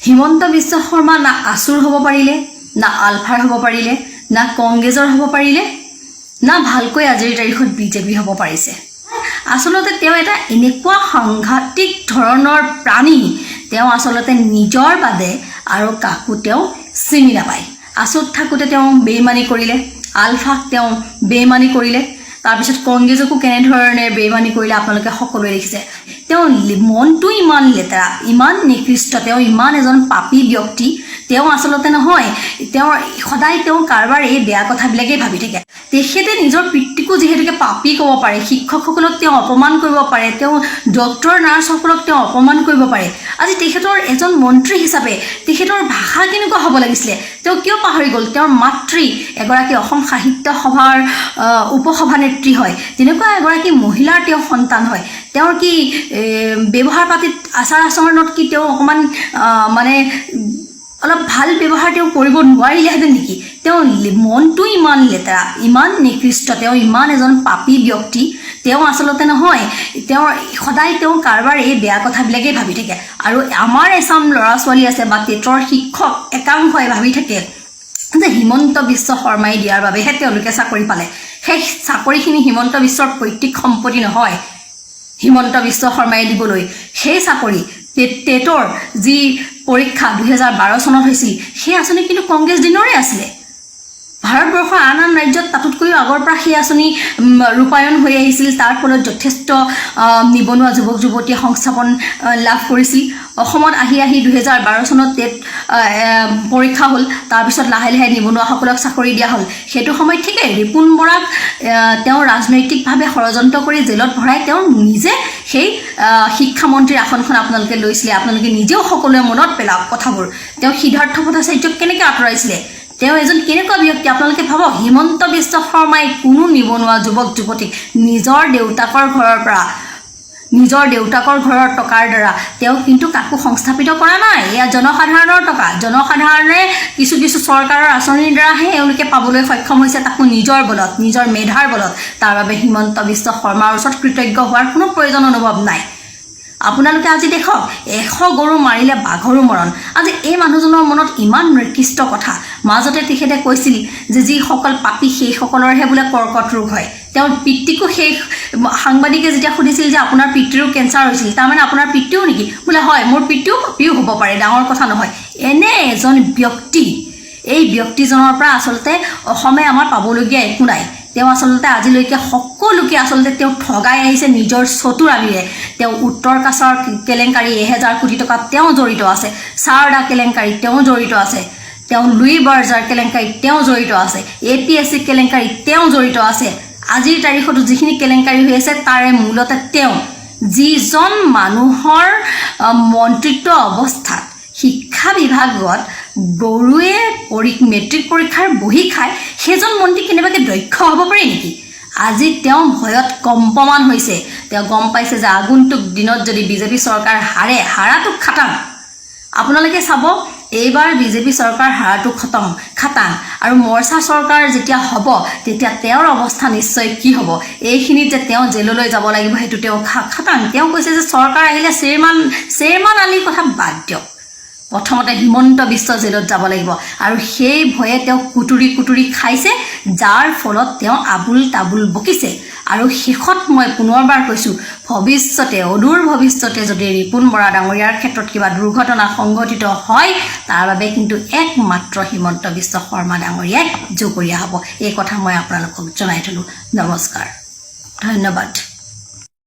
হিমন্ত বিশ্ব শৰ্মা না আসুৰ হ'ব পাৰিলে, না আলফাৰ হ'ব পাৰিলে, না কংগ্ৰেছৰ হ'ব পাৰিলে, না ভালকৈ আজিৰ তাৰিখত বিজেপি হ'ব পাৰিছে। আচলতে তেওঁ এটা এনেকুৱা সাংঘাতিক ধৰণৰ প্ৰাণী, তেওঁ আচলতে নিজৰ বাদে আৰু কাকো তেওঁ চিনি নাপায়। আসুত থাকোঁতে তেওঁ বেইমানি কৰিলে, আলফাক তেওঁ বেইমানি কৰিলে, তাৰপিছত কংগ্ৰেছকো কেনেধৰণে বেইমানি কৰিলে আপোনালোকে সকলোৱে দেখিছে। তেওঁ মনটো ইমান লেতেৰা, ইমান নিকৃষ্ট, তেওঁ ইমান এজন পাপী ব্যক্তি। তেওঁ আচলতে নহয়, তেওঁৰ সদায় তেওঁ কাৰোবাৰ এই বেয়া কথাবিলাকেই ভাবি থাকে। তেখেতে নিজৰ পিতৃকো যিহেতুকে পাপী ক'ব পাৰে, শিক্ষকসকলক তেওঁ অপমান কৰিব পাৰে, তেওঁ ডক্টৰ নাৰ্ছসকলক তেওঁ অপমান কৰিব পাৰে। আজি তেখেতৰ এজন মন্ত্ৰী হিচাপে তেখেতৰ ভাষা কেনেকুৱা হ'ব লাগিছিলে, তেওঁ কিয় পাহৰি গ'ল? তেওঁৰ মাতৃ এগৰাকী অসম সাহিত্য সভাৰ উপসভানেত্ৰী হয়, তেনেকুৱা এগৰাকী মহিলাৰ তেওঁ সন্তান হয়। তেওঁৰ কি ব্যৱহাৰ পাতিত, আচাৰ আচৰণত কি তেওঁ অকণমান মানে অলপ ভাল ব্যৱহাৰ তেওঁ কৰিব নোৱাৰিলেহেঁতেন নেকি? তেওঁ মনটো ইমান লেতেৰা, ইমান নিকৃষ্ট, তেওঁ ইমান এজন পাপী ব্যক্তি। তেওঁ আচলতে নহয়, তেওঁৰ সদায় তেওঁ কাৰোবাৰ এই বেয়া কথাবিলাকেই ভাবি থাকে। আৰু আমাৰ এচাম ল'ৰা ছোৱালী আছে বা টেটৰ শিক্ষক একাংশই ভাবি থাকে যে হিমন্ত বিশ্ব শৰ্মাই দিয়াৰ বাবেহে তেওঁলোকে চাকৰি পালে। সেই চাকৰিখিনি হিমন্ত বিশ্বৰ পৈতৃক সম্পত্তি নহয়, হিমন্ত বিশ্ব শৰ্মাই দিবলৈ। সেই চাকৰি টেটৰ যি পৰীক্ষা 2012 চনত হৈছিল, সেই আঁচনি কিন্তু কংগ্ৰেছ দিনৰে আছিলে। ভাৰতবৰ্ষৰ আন আন ৰাজ্যত তাতোতকৈও আগৰ পৰা সেই আঁচনি ৰূপায়ণ হৈ আহিছিল। তাৰ ফলত যথেষ্ট নিবনুৱা যুৱক যুৱতীয়ে সংস্থাপন লাভ কৰিছিল। অসমত আহি 2012 চনত টেট পৰীক্ষা হ'ল, তাৰপিছত লাহে লাহে নিবনুৱাসকলক চাকৰি দিয়া হ'ল। সেইটো সময়ত ঠিকেই ৰিপুণ বৰাক তেওঁ ৰাজনৈতিকভাৱে ষড়যন্ত্ৰ কৰি জেলত ভৰাই তেওঁ নিজে সেই শিক্ষামন্ত্ৰীৰ আসনখন আপোনালোকে লৈছিলে। আপোনালোকে নিজেও সকলোৱে মনত পেলাওক কথাবোৰ। তেওঁ সিদ্ধাৰ্থ ভট্টাচাৰ্যক কেনেকৈ আঁতৰাইছিলে, তেওঁ এজন কেনেকুৱা ব্যক্তি আপোনালোকে ভাবক। হিমন্ত বিশ্ব শৰ্মাই কোনো নিবনুৱা যুৱক যুৱতীক নিজৰ দেউতাকৰ ঘৰৰ টকাৰ দ্বাৰা তেওঁ কিন্তু কাকো সংস্থাপিত কৰা নাই। এয়া জনসাধাৰণৰ টকা, জনসাধাৰণে কিছু কিছু চৰকাৰৰ আঁচনিৰ দ্বাৰাহে এওঁলোকে পাবলৈ সক্ষম হৈছে, তাকো নিজৰ বলত, নিজৰ মেধাৰ বলত। তাৰ বাবে হিমন্ত বিশ্ব শৰ্মাৰ ওচৰত কৃতজ্ঞ হোৱাৰ কোনো প্ৰয়োজন অনুভৱ নাই। আপোনালোকে আজি দেখক, 100 গৰু মাৰিলে বাঘৰো মৰণ। আজি এই মানুহজনৰ মনত ইমান নিকৃষ্ট কথা। মাজতে তেখেতে কৈছিল যে যিসকল পাপী সেইসকলৰহে বোলে কৰ্কট ৰোগ হয়। তেওঁৰ পিতৃকো সেই সাংবাদিকে যেতিয়া সুধিছিল যে আপোনাৰ পিতৃৰো কেঞ্চাৰ হৈছিল, তাৰমানে আপোনাৰ পিতৃও নেকি? বোলে হয়, মোৰ পিতৃও পাপীও হ'ব পাৰে, ডাঙৰ কথা নহয়। এনে এজন ব্যক্তি, এই ব্যক্তিজনৰ পৰা আচলতে অসমে আমাৰ পাবলগীয়া একো নাই। তেওঁ আচলতে আজিলৈকে সকলোকে আচলতে তেওঁ ঠগাই আহিছে নিজৰ চতুৰালিৰে। তেওঁ উত্তৰ কাছাৰ কেলেংকাৰী 1000 কোটি টকাত তেওঁ জড়িত আছে, সাৰদা কেলেংকাৰীত তেওঁ জড়িত আছে, তেওঁ লুই বাৰ্জাৰ কেলেংকাৰীত তেওঁ জড়িত আছে, APSC কেলেংকাৰীত তেওঁ জড়িত আছে। আজিৰ তাৰিখতো যিখিনি কেলেংকাৰী হৈ আছে তাৰে মূলতে তেওঁ, যিজন মানুহৰ মন্ত্ৰিত্ব অৱস্থাত শিক্ষা বিভাগত গৰুৱে মেট্ৰিক পৰীক্ষাৰ বহি খায়, সেইজন মন্ত্ৰী কেনেবাকৈ দক্ষ হ'ব পাৰে নেকি? আজি তেওঁ ভয়ত কম্পমান হৈছে। তেওঁ গম পাইছে যে আগন্তুক দিনত যদি বিজেপি চৰকাৰ হাৰাটো খাটাং। আপোনালোকে চাব, এইবাৰ বিজেপি চৰকাৰ হাৰাটো খাটাং। আৰু মৰ্চা চৰকাৰ যেতিয়া হ'ব তেতিয়া তেওঁৰ অৱস্থা নিশ্চয় কি হ'ব। এইখিনিত যে তেওঁ জেললৈ যাব লাগিব সেইটো তেওঁ খাটাং। তেওঁ কৈছে যে চৰকাৰ আহিলে শ্বেৰমান আলীৰ কথা বাদ দিয়ক, প্ৰথমতে হিমন্ত বিশ্ব জেলত যাব লাগিব। আৰু সেই ভয়ে তেওঁ কুটুৰি খাইছে, যাৰ ফলত তেওঁ আবুল তাবুল বকিছে। আৰু শেষত মই পুনৰবাৰ কৈছোঁ, অদূৰ ভৱিষ্যতে যদি ৰিপুণ বৰা ডাঙৰীয়াৰ ক্ষেত্ৰত কিবা দুৰ্ঘটনা সংঘটিত হয়, তাৰ বাবে কিন্তু একমাত্ৰ হিমন্ত বিশ্ব শৰ্মা ডাঙৰীয়াই জগৰীয়া হ'ব। এই কথা মই আপোনালোকক জনাই থলোঁ। নমস্কাৰ, ধন্যবাদ।